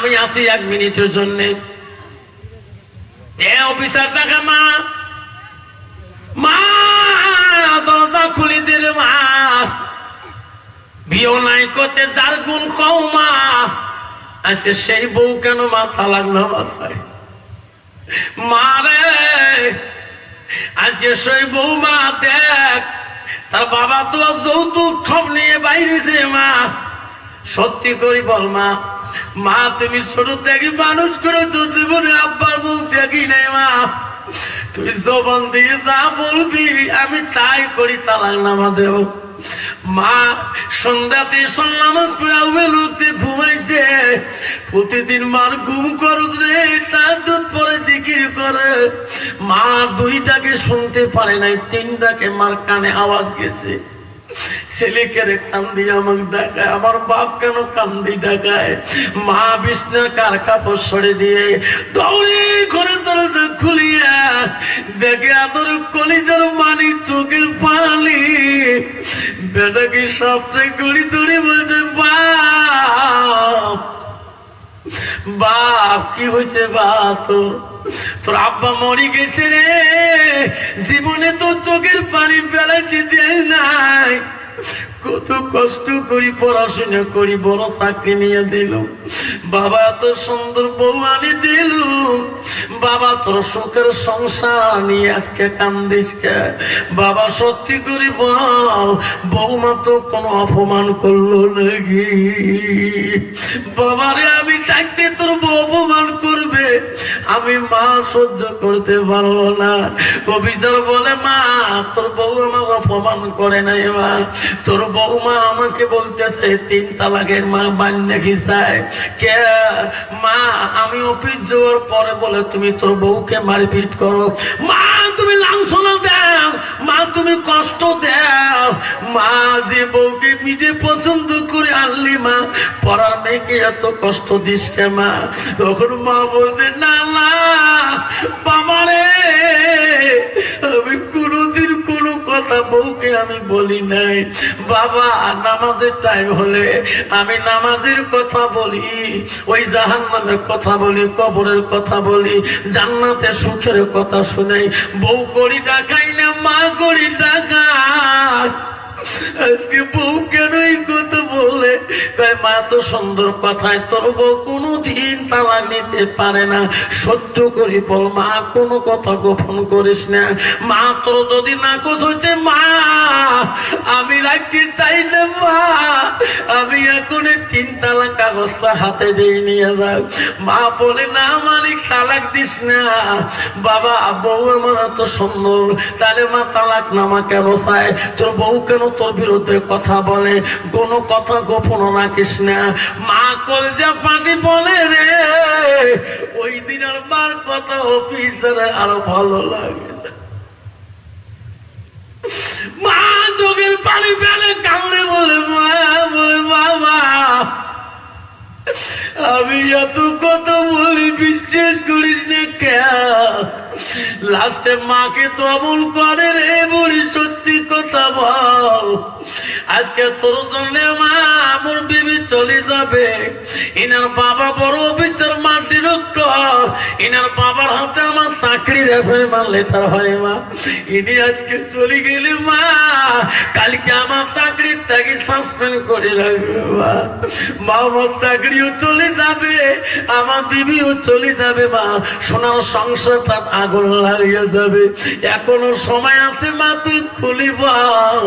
আমি আসি 1 মিনিটের জন্য। অফিসার টাকা মা মা দরজা খুলে দে রে মা, বিয়ে নাই করতে যার গুণ কও মা, আজকে সেই বউ কেন মা তালাক নামা চায় মা রে, আজকে সেই বউ মা দেখ তার বাবা তো যৌতুক সব নিয়ে বাইরেছে মা, সত্যি করি বল মা, মা তুমি ছোট থেকে মানুষ করেছো, জীবনে আব্বার মুখ দেখি নাই মা, তুই জবান দিয়ে যা বলবি আমি তাই করি, তালাক নামা দেব মা। সন্ধ্যাতে নামাজ পড়ে লোকতে ঘুমাইছে, প্রতিদিন মার ঘুম করুক রে, তার দুধ পরে জিকির করে, মা 2টাকে শুনতে পারে নাই, 3টাকে মার কানে আওয়াজ গেছে, ছেলেকে রে কান্দি আমাকে ডাকায়, আমার বাপ কেন কান্দি ডাকায়, মা বিছনার কার কাপড় সরে দিয়ে দৌড়ে ঘরে দরজা খুলিয়া দেখে আদর কলিজার মানি চোখের পানি, বেটাকে সবটাই গড়ি ধরে বলছে বাপ বাপ কি হয়েছে বাপ, তোর আব্বা মরে গেছে রে, জীবনে তো চোখের পানি বেলাইতে দেয় নাই, কত কষ্ট করি পড়াশোনা করি বড় চাকরি নিয়ে দিল, বাবা এত সুন্দর বউ আনি দিল, বাবা তোর সুখের সংসার নিয়ে আজকে কান্দিস কে, বাবা সত্যি করি বল বৌমা তো কোনো অপমান করলো নাকি, বাবারে আমি থাকতে তোর বউ অপমান করবে, আমি মা সহ্য করতে পারবো না। অভিযোগ বলে মা তোর বউ আমাকে অপমান করে নাই মা, তোর বৌমা আমাকে বলতেছে 3 তালাকের মা বান্যা কি চায় কে মা, আমি অফিস যাওয়ার পরে বলে তুমি তোর বউকে মারপিট করো, মা তুমি লাঞ্ছনা দাও, মা তুমি কষ্ট দাও, মা যে বউকে নিজে পছন্দ করে আনলি মা, পড়ার মেয়েকে এত কষ্ট দিস কে মা, তখন মা বলছে না না বাবারে আমি কোনোদিন কোনো কথা বউকে আমি বলি নাই, বাবা নামাজের টাইম হলে আমি নামাজের কথা বলি, ওই জাহান্নামের কথা বলি, কবরের কথা বলি, জান্নাতে সুখের কথা শুনাই, বউ করি টাকাই না মা করি টাকা, আজকে বউ কেন এই কথা বলে, মা তো সুন্দর কথায় তোর বউ কোনোদিন তালাক নিতে পারে না, সহ্য করি বল মা কোনো কথা গোপন করিস না, মা তোর যদি নাকচ হচ্ছে মা আমি রাখতে চাই না মা, আমি এখন 3 তালাক কাগজটা হাতে দিয়ে নিয়ে যাও, মা বলে না মালিক তালাক দিস না, বাবা বউ আমার এত সুন্দর, তাহলে মা তালাক নামা কেন চায়, তোর বউ কেন তোর বিরুদ্ধে কথা বলে, কোনো কথা গোপন রাখিস না, মা কলজা পানি বলে রে, ওই দিন আর মার কথা অফিসারে আরো ভালো লাগে না, মা চোখের পানি ফেলে কামড়ে বলে মা, বলে বাবা আমি এত কথা বলি বিশ্বাস করিস না কে, লাস্টে মাকে তো অমন করে রে, বলি সত্যি কথা বল, আজকে তোর জন্য মা আমার বিবি চলে যাবে, ইনার বাবা বড় অফিসার মা ডিরেক্টর, ইনার বাবার হাতে আমার চাকরি রেফারেন্স লেটার হয় মা, ইনি আজকে চলে গেলে মা কালকে আমার চাকরির থেকে সাসপেন্ড করে রাখবে মা, মা আমার চাকরিও চলে যাবে, আমার বিবিও চলে যাবে মা, সোনার সংসারটা আগুন লাগিয়ে যাবে, এখনো সময় আছে মা তুই খুলি বল,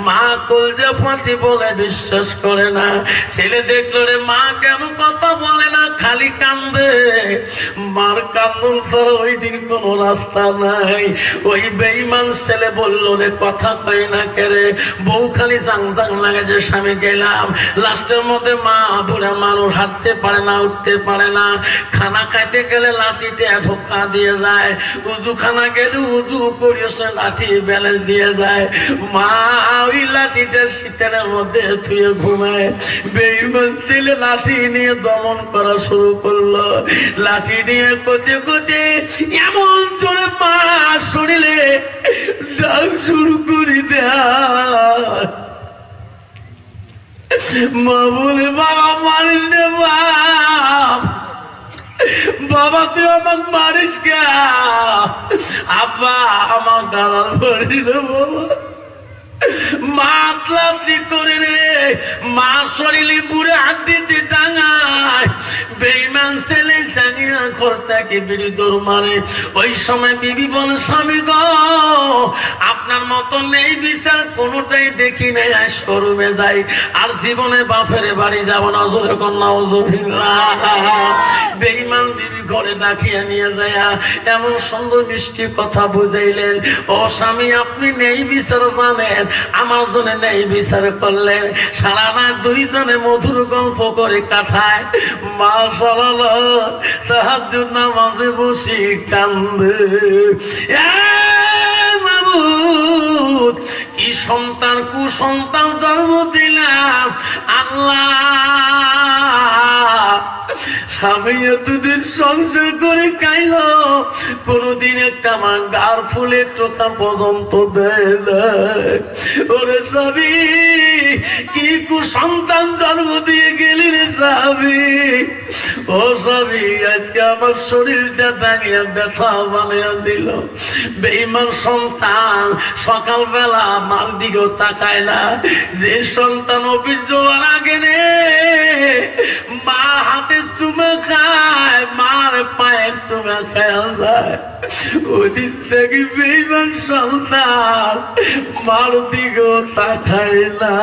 মা কলজা ফাটি বলে বিশ্বাস করে না, ছেলে দেখলো রে মা কেন কথা বলে না খালি কান্দে, মার কান্দন ছাড়া ওই দিন কোন রাস্তা নাই, ওই বেঈমান ছেলে বললো রে কথা কই না কেরে, বউ খালি জাং জাং লাগে যে স্বামী গেলাম, লাস্টের মধ্যে মা বুড়া মানুষ হাঁটতে পারে না উঠতে পারে না, খানা খাইতে গেলে লাঠিতে ঢোকা দিয়ে যায়, উজু খানা গেলে উজু করিয়েছে লাঠি বেলে দিয়ে যায়, মা ওই লাঠিটা শীতের মধ্যে থুয়ে ঘুমায়, বেঈমান ছেলে লাঠি নিয়ে দমন করা শুরু করলো, লাঠি নিয়ে কোতে কোতে এমন জোরে মা শরীরে ডাক শুরু করে দেয়, মা বলে বাবা মারিস রে বাপ, তুই আমাকে মারিস কে? আব্বা আমার গালাল করিল বাবা, মাতলাতি করে রে, মা শরীরে বুড়ে হাড্ডিতে টাঙায়, বেঈমান ছেলে টাঙিয়া কর্তাকে বিড়ি দৌড় মারে। ওই সময় বিবি বলে, স্বামী গো আপনার মতো নেই বিচার কোনোটাই দেখি নাই, আজ শোরুমে যাই, আর জীবনে বাপের বাড়ি যাব না। জোরে কন্যা বেঈমান বিবি ঘরে ডাকিয়া নিয়ে যায়, এমন সুন্দর মিষ্টি কথা বুঝাইলেন, ও স্বামী আপনি নেই বিচার জানেন, আমার জন্য নেই বিচার করলেন। সারা রাত দুইজনে মধুর গল্প করে কাটায়। মা সারা তাহাজ্জুদ নামাজে বসে কান্দে, মাবুদ কি সন্তান কুসন্তান জন্ম দিলাম আল্লাহ, আমি এতদিন সংসার করে খাইল, কোনদিন একটা আমার গার ফুলের টোকা পর্যন্ত দেয় না। ওরে স্বামী কি কুসন্তান জন্ম দিয়ে গেলি রে স্বামী। ও স্বামী আজকে আমার শরীরটা ভাঙিয়া ব্যথা বানিয়ে দিল। বেঈমান সন্তান সকালবেলা মার দিকেও তাকায় না। যে সন্তান অফিস যাওয়ার আগে রে মা হাতে চুমে খায়, মার পায়ের চুমে খায় যায়, ওদিন থেকে বেঈমান সন্তান মার দিকেও তাকায় না।